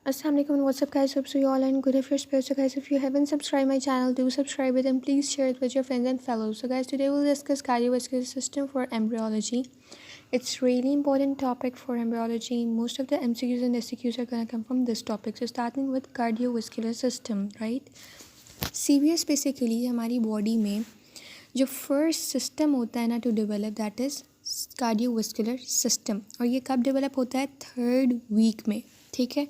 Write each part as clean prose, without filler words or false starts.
Assalamualaikum, what's up guys, hope so you all and good. If you're special, so guys, if you haven't subscribed my channel, do subscribe it and please share it with your friends and fellows. So guys, today we'll discuss cardiovascular system for embryology. It's really important topic for embryology. Most of the MCQs and SCQs are gonna come from this topic. So starting with cardiovascular system, right? CVS basically हमारी body में जो first system होता है ना to develop, that is cardiovascular system, और ये कब develop होता है? 3rd वीक में। ठीक है,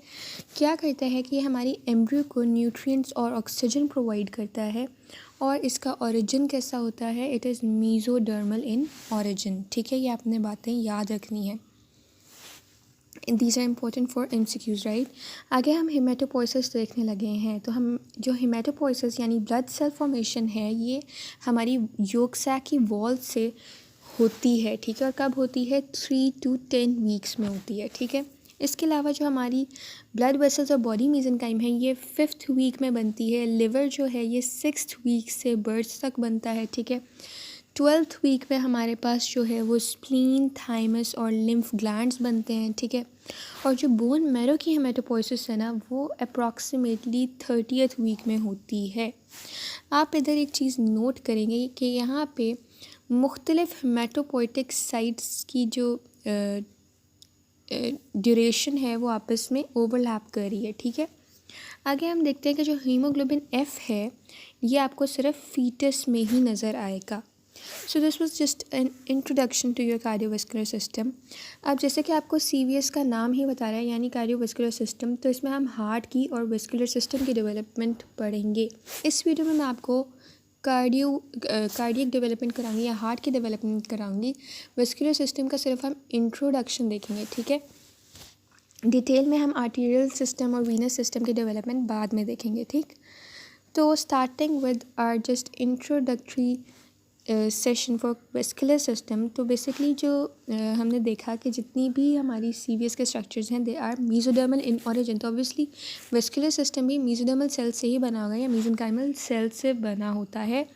क्या करता है कि ये हमारी एम्ब्रियो को न्यूट्रिएंट्स और ऑक्सीजन प्रोवाइड करता है, और इसका ओरिजिन कैसा होता है? It is mesodermal in origin. ठीक है, ये आपने बातें याद रखनी है। These are important for MCQs, right. आगे हम हेमेटोपोइसिस देखने लगे हैं। तो हम जो हेमेटोपोइसिस यानी ब्लड सेल फॉर्मेशन है, ये हमारी yolk sac की वॉल से होती है। ठीक है, और कब होती है? 3 to 10 वीक्स में होती है। ठीक है, इसके अलावा जो हमारी ब्लड वेसल्स और बॉडी मेसेनकाइम है, ये 5th वीक में बनती है। लिवर जो है ये 6th वीक से बर्थ तक बनता है। ठीक है, 12th वीक में हमारे पास जो है वो स्प्लीन, थाइमस और लिम्फ ग्लैंड्स बनते हैं। ठीक है, और जो बोन मैरो की हेमेटोपोइसिस है ना, वो अप्रॉक्सीमेटली 30th वीक में होती है। आप इधर एक चीज़ नोट करेंगे कि यहाँ पे मुख्तलिफ हेमेटोपोइटिक साइट्स की जो ड्यूरेशन है वो आपस में ओवरलैप कर रही है। ठीक है, आगे हम देखते हैं कि जो हीमोग्लोबिन F है, ये आपको सिर्फ फीटस में ही नज़र आएगा। So this was just an introduction to your cardiovascular system. अब जैसे कि आपको CVS का नाम ही बता रहा है, यानी कार्डियोवास्कुलर सिस्टम, तो इसमें हम हार्ट की और वेस्कुलर सिस्टम की डेवलपमेंट पढ़ेंगे। इस वीडियो में मैं आपको कार्डियक डेवलपमेंट कराऊंगी या हार्ट की डेवलपमेंट कराऊंगी। वेस्कुलर सिस्टम का सिर्फ हम इंट्रोडक्शन देखेंगे। ठीक है, डिटेल में हम आर्टीरियल सिस्टम और वीनस सिस्टम की डेवलपमेंट बाद में देखेंगे। ठीक, तो starting with our just introductory session for vascular system. तो बेसिकली जो हमने देखा कि जितनी भी हमारी CVS के स्ट्रक्चर्स हैं, they are mesodermal in origin. तो ऑब्वियसली वेस्कुलर सिस्टम भी मीजोडर्मल सेल से ही बना होगा या मीजेनकाइमल सेल से बना होता है।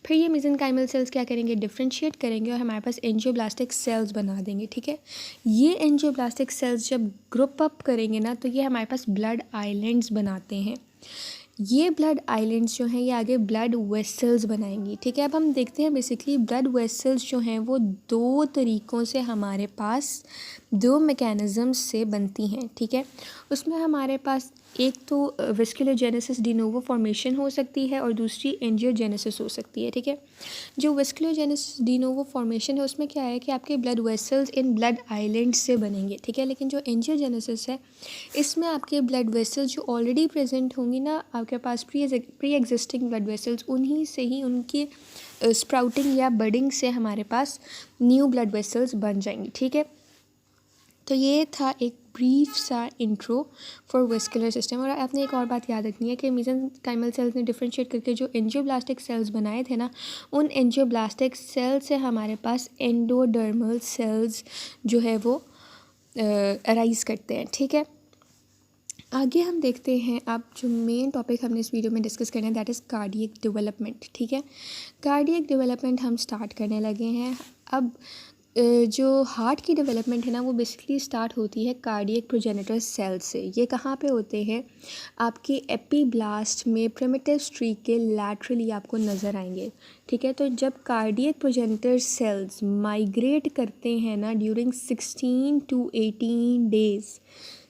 फिर ये मीजेनकाइमल सेल्स क्या करेंगे? डिफ्रेंशिएट करेंगे और हमारे पास एंजियोब्लास्टिक सेल्स बना देंगे। ठीक है, ये एंजियोब्लास्टिक सेल्स जब ग्रुप अप करेंगे ना, तो ये हमारे पास ब्लड आइलैंड्स बनाते हैं। ये ब्लड आइलैंड्स जो हैं, ये आगे ब्लड वेसल्स बनाएंगी। ठीक है, अब हम देखते हैं बेसिकली ब्लड वेसल्स जो हैं वो 2 तरीक़ों से हमारे पास 2 मैकेनिज़म्स से बनती हैं। ठीक है, उसमें हमारे पास एक तो वेस्कुलोजेनेसिस डी नोवो फॉर्मेशन हो सकती है और दूसरी एंजियोजेनेसिस हो सकती है। ठीक है, जो वेस्कुलोजेनेसिस डी नोवो फॉर्मेशन है, उसमें क्या है कि आपके blood vessels in blood islands से बनेंगे। ठीक है, लेकिन जो एंजियोजेनेसिस है, इसमें आपके ब्लड वेसल्स जो ऑलरेडी प्रेजेंट होंगी ना आपके पास, प्री एग्जिस्टिंग ब्लड वेसल्स, उन्हीं से ही उनकी स्प्राउटिंग या बडिंग से हमारे पास न्यू ब्लड वेसल्स बन जाएंगी। ठीक है, तो ये था एक ब्रीफ सा इंट्रो फॉर वेस्कुलर सिस्टम। और आपने एक और बात याद रखनी है कि मेसेनकाइमल सेल्स ने डिफ्रेंशिएट करके जो एंजियोब्लास्टिक सेल्स बनाए थे ना, उन एंजियोब्लास्टिक सेल्स से हमारे पास एंडोडर्मल सेल्स जो है वो अराइज करते हैं। ठीक है, आगे हम देखते हैं अब जो मेन टॉपिक हमने इस वीडियो में डिस्कस करना है, दैट इज़ कार्डियक डेवलपमेंट। ठीक है, कार्डियक डेवलपमेंट हम स्टार्ट करने लगे हैं। अब जो हार्ट की डेवलपमेंट है ना, वो बेसिकली स्टार्ट होती है कार्डियक प्रोजेनिटर सेल से। ये कहाँ पे होते हैं? आपकी एपीब्लास्ट में प्रिमिटिव स्ट्रीक के लैटरली आपको नज़र आएंगे। ठीक है, तो जब कार्डियक प्रोजेनिटर सेल्स माइग्रेट करते हैं ना during 16 to 18 days,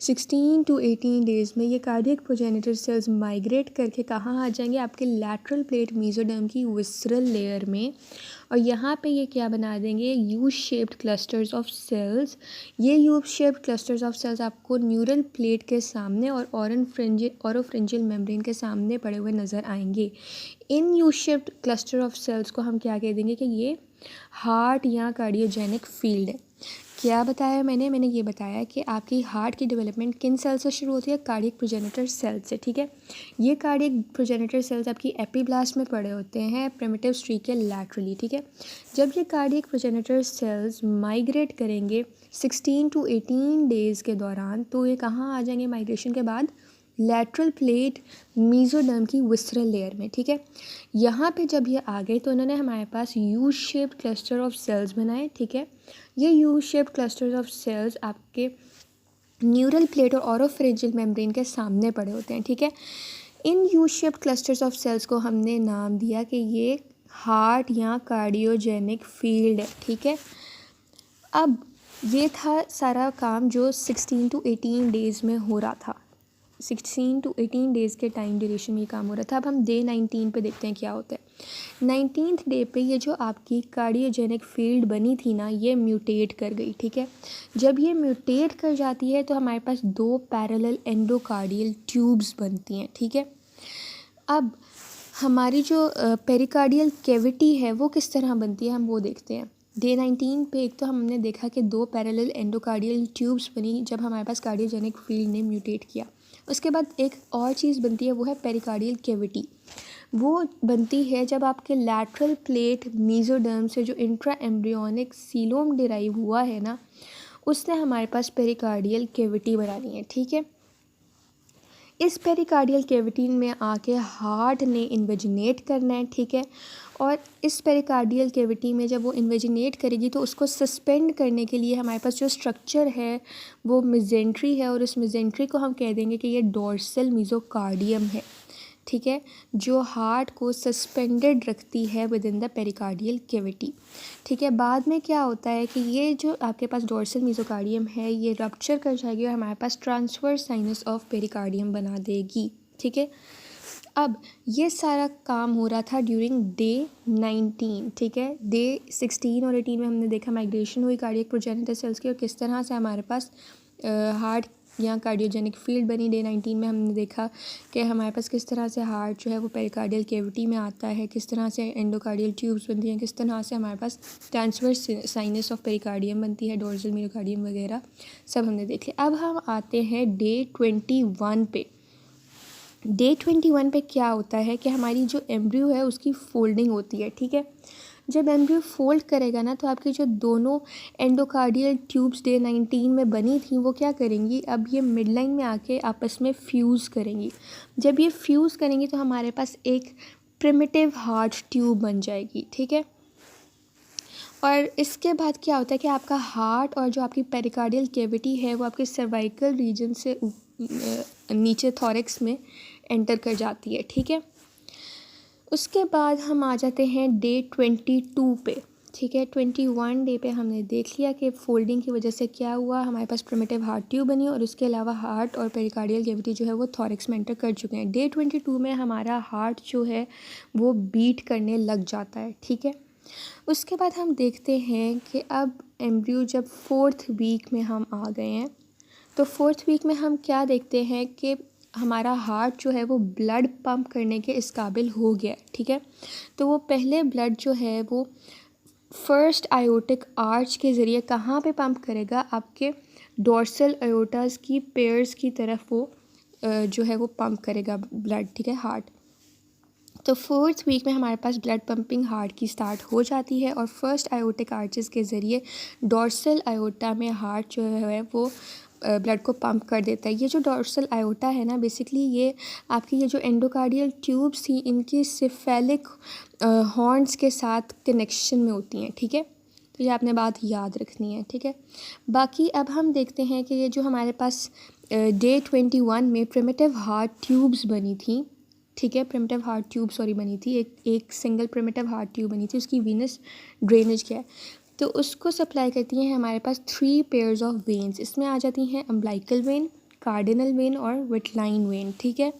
16 to 18 days में ये कार्डियक प्रोजेनिटर सेल्स माइग्रेट करके कहाँ आ जाएंगे? आपके लैटरल प्लेट मेसोडर्म की विसरल लेयर में, और यहाँ पे ये क्या बना देंगे? U shaped clusters of cells. ये U shaped clusters of cells आपको न्यूरल प्लेट के सामने और ओरोफ्रिंजियल मेम्ब्रेन के सामने पड़े हुए नज़र आएंगे। इन U shaped cluster of cells को हम क्या कह देंगे कि ये हार्ट या कार्डियोजेनिक फील्ड है। क्या बताया मैंने ये बताया कि आपकी हार्ट की डेवलपमेंट किन सेल से शुरू होती है? कार्डियक प्रोजेनिटर सेल से। ठीक है, ये कार्डियक प्रोजेनिटर सेल्स आपकी एपीब्लास्ट में पड़े होते हैं प्रिमिटिव स्ट्रीक के लैटरली। ठीक है, जब ये कार्डियक प्रोजेनिटर सेल्स माइग्रेट करेंगे 16 to 18 डेज़ के दौरान, तो ये कहाँ आ जाएंगे माइग्रेशन के बाद? लैटरल प्लेट मेसोडर्म की विसरल लेयर में। ठीक है, यहाँ पे जब ये आ गए तो इन्होंने हमारे पास U shaped cluster of cells बनाए। ठीक है, ये U shaped clusters of cells आपके न्यूरल प्लेट और ऑरोफेरेंजियल मेम्ब्रेन के सामने पड़े होते हैं, ठीक है। इन U shaped clusters of cells को हमने नाम दिया कि ये हार्ट या कार्डियोजेनिक फील्ड है, ठीक है। अब ये था सारा काम जो 16 to 18 डेज़ में हो रहा था, 16 to 18 डेज़ के टाइम ड्यूरेशन में ये काम हो रहा था। अब हम डे 19 पे देखते हैं क्या होता है। 19th डे पे ये जो आपकी कार्डियोजेनिक फील्ड बनी थी ना, ये म्यूटेट कर गई, ठीक है। जब ये म्यूटेट कर जाती है तो हमारे पास 2 पैरेलल एंडोकार्डियल ट्यूब्स बनती हैं, ठीक है। अब हमारी जो पेरिकार्डियल कैविटी है वो किस तरह बनती है, हम वो देखते हैं। डे 19 पे एक तो हमने देखा कि 2 पैरेलल एंडोकार्डियल ट्यूब्स बनी जब हमारे पास कार्डियोजेनिक फील्ड ने म्यूटेट किया। उसके बाद एक और चीज़ बनती है, वो है पेरिकार्डियल कैविटी। वो बनती है जब आपके लैटरल प्लेट मेसोडर्म से जो इंट्रा एम्ब्रियोनिक सीलोम डिराइव हुआ है ना, उसने हमारे पास पेरिकार्डियल कैविटी बनानी है, ठीक है। इस पेरिकार्डियल कैविटी में आके हार्ट ने इन्वेजिनेट करना है, ठीक है। और इस पेरिकार्डियल कैविटी में जब वो इन्वेजिनेट करेगी तो उसको सस्पेंड करने के लिए हमारे पास जो स्ट्रक्चर है वो मेजेंट्री है, और उस मेजेंट्री को हम कह देंगे कि ये डोर्सल मेसोकार्डियम है, ठीक है, जो हार्ट को सस्पेंडेड रखती है with in the pericardial cavity, ठीक है। बाद में क्या होता है कि ये जो आपके पास डोर्सल मेसोकार्डियम है ये रप्चर कर जाएगी और हमारे पास ट्रांसवर्स साइनस ऑफ पेरिकार्डियम बना देगी, ठीक है। अब ये सारा काम हो रहा था ड्यूरिंग डे 19, ठीक है। डे 16 और 18 में हमने देखा माइग्रेशन हुई कार्डियक प्रोजेनिटर सेल्स की और किस तरह से हमारे पास हार्ट या कार्डियोजेनिक फील्ड बनी। डे 19 में हमने देखा कि हमारे पास किस तरह से हार्ट जो है वो पेरिकार्डियल कैविटी में आता है, किस तरह से एंडोकार्डियल ट्यूब्स बनती हैं, किस तरह से हमारे पास ट्रांसवर्स साइनस ऑफ पेरिकार्डियम बनती है, डोर्सल मेसोकार्डियम वगैरह सब हमने देख लिया। अब हम आते हैं डे 21 पे। डे 21 पे क्या होता है कि हमारी जो एम्ब्रियो है उसकी फोल्डिंग होती है, ठीक है। जब एम्ब्रियो फोल्ड करेगा ना तो आपकी जो दोनों एंडोकार्डियल ट्यूब्स डे 19 में बनी थी वो क्या करेंगी, अब ये मिड लाइन में आके आपस में फ्यूज़ करेंगी। जब ये फ्यूज़ करेंगी तो हमारे पास एक प्रिमिटिव हार्ट ट्यूब बन जाएगी, ठीक है। और इसके बाद क्या होता है कि आपका हार्ट और जो आपकी पेरिकार्डियल कैविटी है वो आपके सर्वाइकल रीजन से नीचे थॉरेक्स में एंटर कर जाती है, ठीक है। उसके बाद हम आ जाते हैं डे 22 पे, ठीक है। 21 डे पे हमने देख लिया कि फोल्डिंग की वजह से क्या हुआ, हमारे पास प्रिमिटिव हार्ट ट्यूब बनी और उसके अलावा हार्ट और पेरिकार्डियल कैविटी जो है वो थॉरेक्स में एंटर कर चुके हैं। डे 22 में हमारा हार्ट जो है वो बीट करने लग जाता है, ठीक है। उसके बाद हम देखते हैं कि अब एम्ब्रियो जब 4th वीक में हम आ गए हैं तो 4th वीक में हम क्या देखते हैं कि हमारा हार्ट जो है वो ब्लड पंप करने के इस काबिल हो गया, ठीक है। तो वो पहले ब्लड जो है वो फर्स्ट आयोटिक आर्च के ज़रिए कहाँ पे पंप करेगा, आपके डोर्सल आयोटास की पेयर्स की तरफ वो जो है वो पंप करेगा ब्लड, ठीक है, हार्ट। तो 4th वीक में हमारे पास ब्लड पंपिंग हार्ट की स्टार्ट हो जाती है और फर्स्ट आयोटिक आर्चेस के ज़रिए डोर्सल आयोटा में हार्ट जो है वो ब्लड को पंप कर देता है। ये जो डोर्सल आयोटा है ना, बेसिकली ये आपकी ये जो एंडोकार्डियल ट्यूब्स थी इनकी सिफेलिक हॉर्न्स के साथ कनेक्शन में होती हैं, ठीक है। तो ये आपने बात याद रखनी है, ठीक है। बाकी अब हम देखते हैं कि ये जो हमारे पास डे 21 में प्रिमिटिव हार्ट ट्यूब्स बनी थी, ठीक है, प्रिमिटिव हार्ट ट्यूब बनी थी, एक सिंगल प्रिमिटिव हार्ट ट्यूब बनी थी, उसकी वीनस ड्रेनेज क्या है तो उसको सप्लाई करती हैं हमारे पास 3 पेयर्स ऑफ वेन्स। इसमें आ जाती हैं अम्बिलिकल वेन, कार्डिनल वेन और विटलाइन वेन, ठीक है।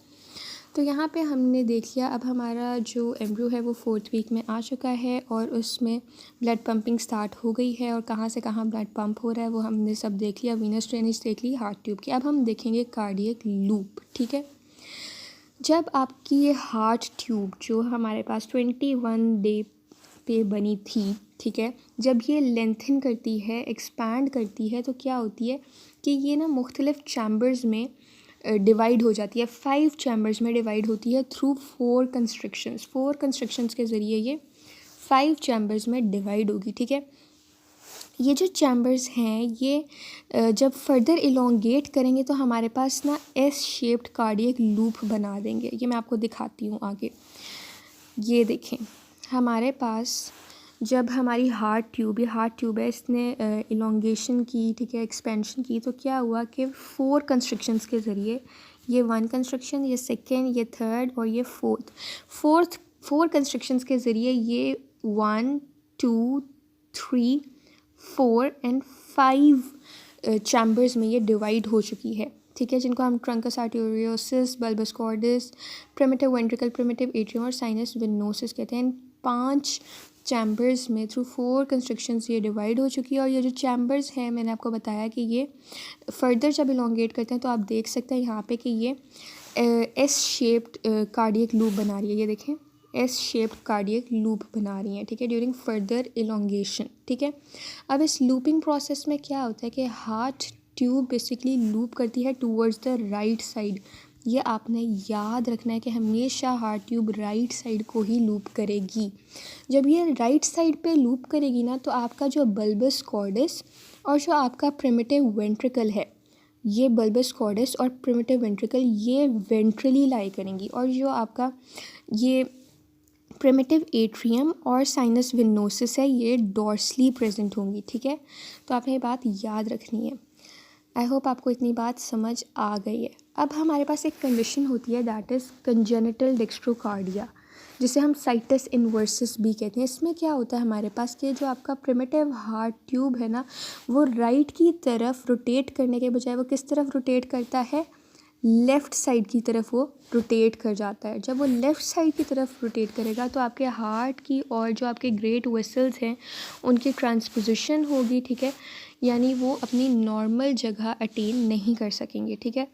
तो यहाँ पे हमने देख लिया। अब हमारा जो एम्ब्रियो है वो 4th वीक में आ चुका है और उसमें ब्लड पंपिंग स्टार्ट हो गई है और कहाँ से कहाँ ब्लड पंप हो रहा है वो हमने सब देख लिया। वीनस ड्रेनेज देख ली हार्ट ट्यूब की। अब हम देखेंगे कार्डियक लूप, ठीक है। जब आपकी ये हार्ट ट्यूब जो हमारे पास 21 डे पे बनी थी, ठीक है, जब ये लेंथन करती है, एक्सपैंड करती है तो क्या होती है कि ये ना मुख्तलिफ चैम्बर्स में डिवाइड हो जाती है। 5 चैम्बर्स में डिवाइड होती है थ्रू 4 कंस्ट्रक्शंस। 4 कंस्ट्रक्शंस के ज़रिए ये 5 चैम्बर्स में डिवाइड होगी, ठीक है। ये जो चैम्बर्स हैं ये जब फर्दर इलोंगेट करेंगे तो हमारे पास ना एस शेप्ड कार्डियक लूप बना देंगे। ये मैं आपको दिखाती हूँ आगे। ये देखें, हमारे पास जब हमारी हार्ट ट्यूब, ये हार्ट ट्यूब है, इसने इलोंगेशन की, ठीक है, एक्सपेंशन की, तो क्या हुआ कि 4 कंस्ट्रक्शंस के ज़रिए, ये 1 कंस्ट्रक्शन, ये सेकेंड, ये थर्ड और ये फोर्थ 4 कंस्ट्रक्शंस के ज़रिए ये 1 2 3 4 एंड 5 चैम्बर्स में ये डिवाइड हो चुकी है, ठीक है, जिनको हम truncus arteriosus, bulbus cordis, primitive ventricle, primitive atrium और साइनस वेनोसिस कहते हैं। 5 चैम्बर्स में थ्रू 4 कंस्ट्रक्शंस ये डिवाइड हो चुकी है। और ये जो चैम्बर्स हैं, मैंने आपको बताया कि ये फर्दर जब इलोंगेट करते हैं तो आप देख सकते हैं यहाँ पे कि ये एस शेप्ड कार्डियक लूप बना रही है, ये देखें, एस शेप्ड कार्डियक लूप बना रही हैं, ठीक है, ड्यूरिंग फर्दर इलोंगेशन, ठीक है। अब इस लूपिंग प्रोसेस में क्या होता है कि हार्ट ट्यूब बेसिकली लूप करती है टूवर्ड्स द राइट साइड। ये आपने याद रखना है कि हमेशा हार्ट ट्यूब राइट साइड को ही लूप करेगी। जब ये राइट साइड पे लूप करेगी ना, तो आपका जो बल्बस कॉर्डस और जो आपका प्रिमिटिव वेंट्रिकल है, ये बल्बस कॉर्डस और प्रिमिटिव वेंट्रिकल ये वेंट्रली लाई करेंगी, और जो आपका ये प्रिमिटिव एट्रियम और साइनस वेनोसिस है, ये डॉर्सली प्रेजेंट होंगी, ठीक है। तो आपने ये बात याद रखनी है। आई होप आपको इतनी बात समझ आ गई है। अब हमारे पास एक कंडीशन होती है, दैट इज़ कंजेनिटल डेक्स्ट्रोकार्डिया, जिसे हम साइटस इन्वर्सिस भी कहते हैं। इसमें क्या होता है हमारे पास कि जो आपका प्रिमिटिव हार्ट ट्यूब है ना, वो राइट की तरफ रोटेट करने के बजाय वो किस तरफ रोटेट करता है, लेफ़्ट साइड की तरफ वो रोटेट कर जाता है। जब वो लेफ़्ट साइड की तरफ रोटेट करेगा तो आपके हार्ट की और जो आपके ग्रेट वेसल्स हैं उनकी ट्रांसपोजिशन होगी, ठीक है, यानी वो अपनी नॉर्मल जगह अटेन नहीं कर सकेंगे, ठीक है।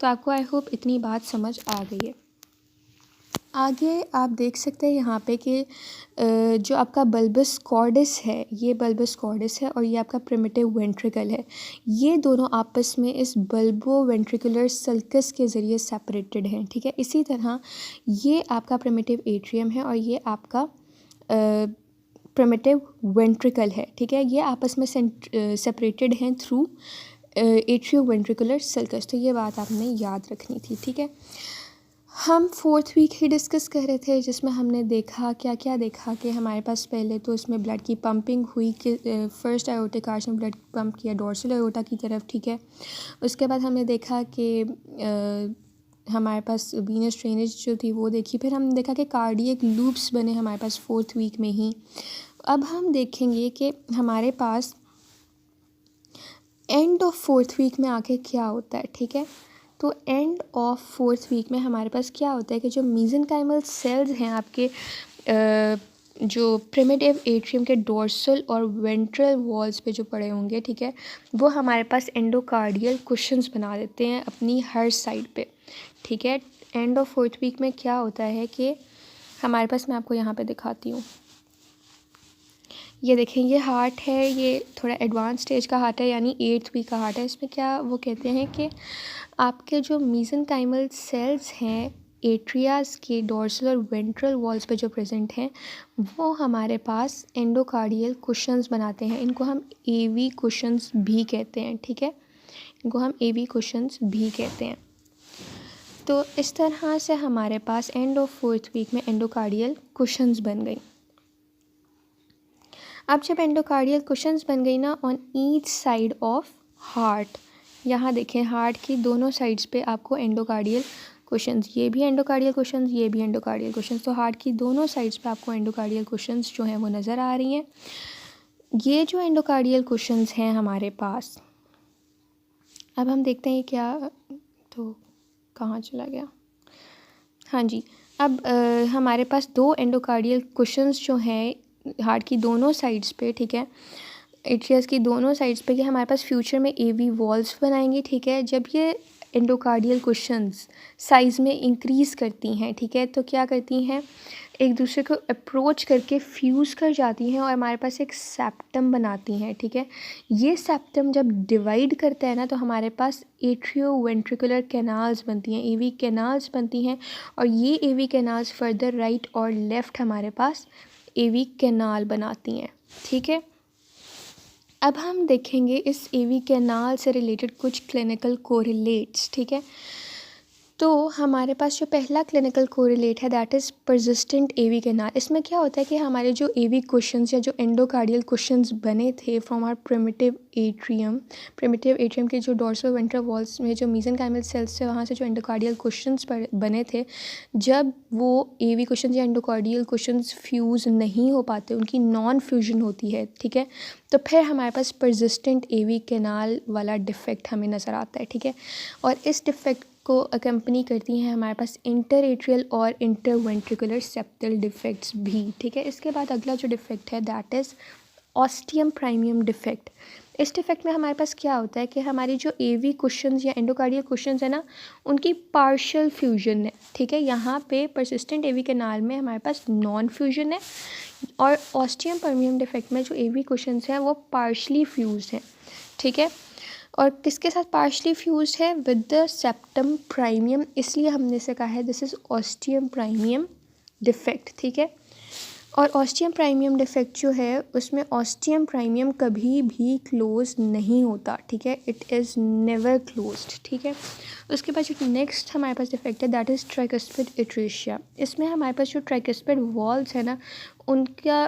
तो आपको आई होप इतनी बात समझ आ गई है। आगे आप देख सकते हैं यहाँ पे कि जो आपका बल्बस कॉर्डस है, ये बल्बस कॉर्डस है और ये आपका प्रिमिटिव वेंट्रिकल है। ये दोनों आपस में इस बल्बो वेंट्रिकुलर सल्कस के ज़रिए सेपरेटेड हैं, ठीक है। इसी तरह ये आपका प्रिमिटिव एट्रियम है और ये आपका प्रिमिटिव वेंट्रिकल है, ठीक है। ये आपस में सेपरेटेड हैं थ्रू एट्रियो वेंट्रिकुलर सल्कस। तो ये बात आपने याद रखनी थी, ठीक है। हम 4th वीक ही डिस्कस कर रहे थे, जिसमें हमने देखा क्या क्या देखा कि हमारे पास पहले तो इसमें ब्लड की पंपिंग हुई कि फर्स्ट आयोटिक आर्च में ब्लड पंप किया डोर्सल आयोटा की तरफ, ठीक है। उसके बाद हमने देखा कि हमारे पास वीनस ड्रेनेज जो थी वो देखी। फिर हमने देखा कि कार्डियक लूप्स बने हमारे पास 4th वीक में ही। अब हम देखेंगे कि हमारे पास एंड ऑफ 4th वीक में आके क्या होता है, ठीक है। तो एंड ऑफ 4th वीक में हमारे पास क्या होता है कि जो मीजेनकाइमल सेल्स हैं आपके जो प्रिमिटिव एट्रियम के डोर्सल और वेंट्रल वॉल्स पे जो पड़े होंगे, ठीक है, वो हमारे पास एंडोकार्डियल कुशन्स बना देते हैं अपनी हर साइड पे, ठीक है। एंड ऑफ 4th वीक में क्या होता है कि हमारे पास, मैं आपको यहाँ पे दिखाती हूँ, ये देखें, ये हार्ट है, ये थोड़ा एडवांस स्टेज का हार्ट है, यानी 8th वीक का हार्ट है। इसमें क्या वो कहते हैं कि आपके जो मीजेनकाइमल सेल्स हैं एट्रियाज के डोर्सल और वेंट्रल वॉल्स पे जो प्रेजेंट हैं, वो हमारे पास एंडोकार्डियल कुशन्स बनाते हैं। इनको हम एवी कुशन्स भी कहते हैं, ठीक है, इनको हम एवी कुशन्स भी कहते हैं। तो इस तरह से हमारे पास एंड ऑफ 4th वीक में एंडोकार्डियल कुशन्स बन गई। अब जब एंडोकार्डियल कुशन्स बन गई ना on each side of heart, यहाँ देखें हार्ट की दोनों साइड्स पे आपको एंडोकार्डियल कुशन्स, ये भी एंडोकार्डियल कुशन्स, ये भी एंडोकार्डियल कुशन्स, तो हार्ट की दोनों साइड्स पे आपको एंडोकार्डियल कुशन्स जो हैं वो नज़र आ रही हैं। ये जो एंडोकार्डियल कुशन्स हैं हमारे पास, अब हम देखते हैं क्या, तो कहाँ चला गया, हाँ जी। अब हमारे पास 2 एंडोकार्डियल कुशन्स जो हैं हार्ट की दोनों साइड्स पे, ठीक है, एट्रियस की दोनों साइड्स पे, कि हमारे पास फ्यूचर में एवी वॉल्स बनाएंगी, ठीक है। जब ये एंडोकार्डियल कुशन्स साइज़ में इंक्रीज़ करती हैं, ठीक है, तो क्या करती हैं, एक दूसरे को अप्रोच करके फ्यूज़ कर जाती हैं और हमारे पास एक सेप्टम बनाती हैं, ठीक है। ये सेप्टम जब डिवाइड करता है ना, तो हमारे पास एट्रियो वेंट्रिकुलर कैनाल्स बनती हैं, एवी कैनाल्स बनती हैं, और ये एवी कैनाल्स फर्दर राइट और लेफ़्ट हमारे पास एवी कैनाल बनाती हैं, ठीक है। अब हम देखेंगे इस एवी कैनाल से रिलेटेड कुछ क्लिनिकल कोरिलेट्स, ठीक है। तो हमारे पास जो पहला क्लिनिकल कोरिलेट है that is persistent AV canal. इसमें क्या होता है कि हमारे जो एवी कुशन्स या जो एंडोकार्डियल कुशन्स बने थे फ्रॉम आवर प्रिमिटिव एट्रियम के जो डोर्सो वेंट्रल वॉल्स में जो मेसेनकाइमल सेल्स से वहाँ से जो एंडोकार्डियल कुशन्स बने थे, जब वो एवी कुशन्स या एंडोकार्डियल कुशन्स फ्यूज़ नहीं हो पाते, उनकी नॉन फ्यूजन होती है, ठीक है, तो फिर हमारे पास परसिस्टेंट एवी कैनाल वाला डिफेक्ट हमें नज़र आता है, ठीक है। और इस डिफेक्ट को अकम्पनी करती हैं हमारे पास इंटर एट्रियल और इंटरवेंट्रिकुलर सेप्टल डिफेक्ट्स भी, ठीक है। इसके बाद अगला जो डिफेक्ट है दैट इज़ ऑस्टियम प्राइमियम डिफेक्ट। इस डिफेक्ट में हमारे पास क्या होता है कि हमारी जो एवी कुशन्स या एंडोकार्डियल कुशन्स है ना, उनकी पार्शियल फ्यूजन है, ठीक है। यहाँ पे परसिस्टेंट एवी कैनाल में हमारे पास नॉन फ्यूजन है और ऑस्टियम प्राइमियम डिफेक्ट में जो एवी कुशन्स हैं वो पार्शली फ्यूज हैं, ठीक है। और किसके साथ पार्शली फ्यूज है? विद द सेप्टम प्राइमियम, इसलिए हमने इसे कहा है दिस इज़ ऑस्टियम प्राइमियम डिफेक्ट, ठीक है। और ऑस्टियम प्राइमियम डिफेक्ट जो है उसमें ऑस्टियम प्राइमियम कभी भी क्लोज नहीं होता, ठीक है, इट इज़ नेवर क्लोज्ड, ठीक है। उसके बाद जो नेक्स्ट हमारे पास डिफेक्ट है दैट इज़ ट्राइकस्पिड एट्रेशिया। इसमें हमारे पास जो ट्राइकस्पिड वॉल्स है ना, उनका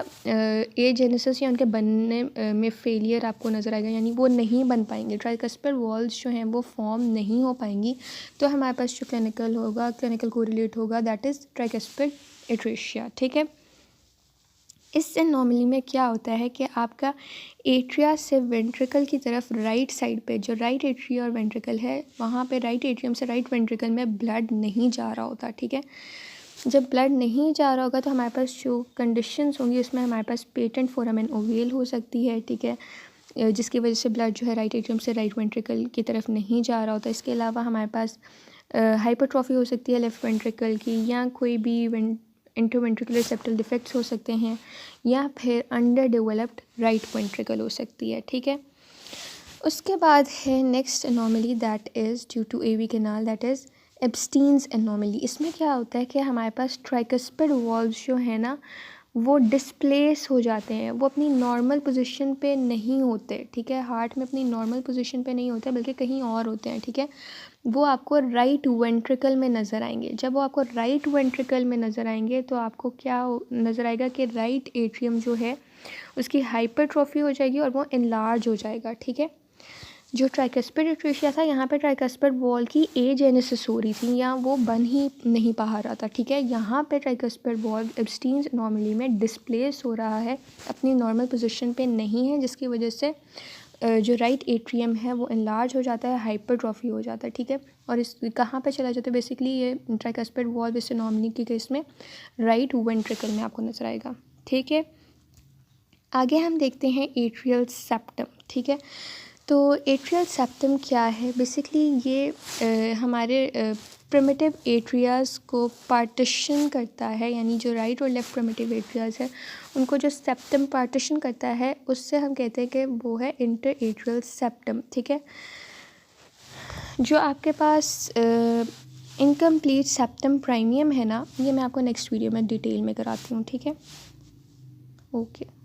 एजेनेसिस या उनके बनने में फेलियर आपको नज़र आएगा, यानी वो नहीं बन पाएंगे, ट्राइकस्पिड वॉल्स जो हैं वो फॉर्म नहीं हो पाएंगी। तो हमारे पास जो क्लिनिकल कोरिलेट होगा दैट इज़ ट्राइकस्पिड एट्रेशिया, ठीक है। इस एनोमली में क्या होता है कि आपका एट्रिया से वेंट्रिकल की तरफ राइट साइड पे, जो राइट एट्रिया और वेंट्रिकल है, वहाँ पे राइट एट्रियम से राइट वेंट्रिकल में ब्लड नहीं जा रहा होता, ठीक है। जब ब्लड नहीं जा रहा होगा तो हमारे पास जो कंडीशंस होंगी उसमें हमारे पास पेटेंट फोरामेन ओवेल हो सकती है, ठीक है, जिसकी वजह से ब्लड जो है राइट एट्रियम से राइट वेंट्रिकल की तरफ नहीं जा रहा होता। इसके अलावा हमारे पास हाइपरट्रॉफी हो सकती है लेफ़्ट वेंट्रिकल की, या कोई भी इंटरवेंट्रिकुलर सेप्टल डिफेक्ट्स हो सकते हैं, या फिर अंडर डेवलप्ड राइट वेंट्रिकल हो सकती है, ठीक है। उसके बाद है next anomaly that is due to AV canal that is Ebstein's anomaly. इसमें क्या होता है कि हमारे पास ट्राइकस्पिड वॉल्व्स जो है ना वो डिस्प्लेस हो जाते हैं, वो अपनी नॉर्मल पोजीशन पे नहीं होते, ठीक है, हार्ट में अपनी नॉर्मल पोजीशन पे नहीं होते बल्कि कहीं और होते हैं, ठीक है। वो आपको राइट वेंट्रिकल में नज़र आएंगे। जब वो आपको राइट वेंट्रिकल में नज़र आएंगे तो आपको क्या नज़र आएगा कि राइट एट्रियम जो है उसकी हाइपरट्रॉफी हो जाएगी और वो इनलार्ज हो जाएगा, ठीक है। जो ट्राइकस्पिड एट्रेशिया था, यहाँ पे ट्राइकस्पिड वॉल की एजेनेसिस हो रही थी या वो बन ही नहीं पा रहा था, ठीक है। यहाँ पे ट्राइकस्पिड वॉल एब्स्टीन्स एनोमली में डिस्प्लेस हो रहा है, अपनी नॉर्मल पोजीशन पे नहीं है, जिसकी वजह से जो राइट एट्रियम है वो इनलार्ज हो जाता है, हाइपरट्रॉफी हो जाता है, ठीक है। और इस कहाँ पे चला जाता है? बेसिकली ये ट्राइकस्पिड वॉल इस एनोमली के केस में राइट वेंट्रिकल में आपको नजर आएगा, ठीक है। आगे हम देखते हैं एट्रियल सेप्टम, ठीक है। तो एट्रियल सेप्टम क्या है? बेसिकली ये हमारे प्रिमिटिव एट्रियाज़ को पार्टीशन करता है, यानी जो राइट और लेफ़्ट प्रिमिटिव एट्रियाज़ है उनको जो सेप्टम पार्टीशन करता है उससे हम कहते हैं कि वो है इंटर एट्रियल सेप्टम, ठीक है। जो आपके पास इनकम्प्लीट सेप्टम प्राइमियम है ना, ये मैं आपको नेक्स्ट वीडियो में डिटेल में कराती हूँ, ठीक है। ओके।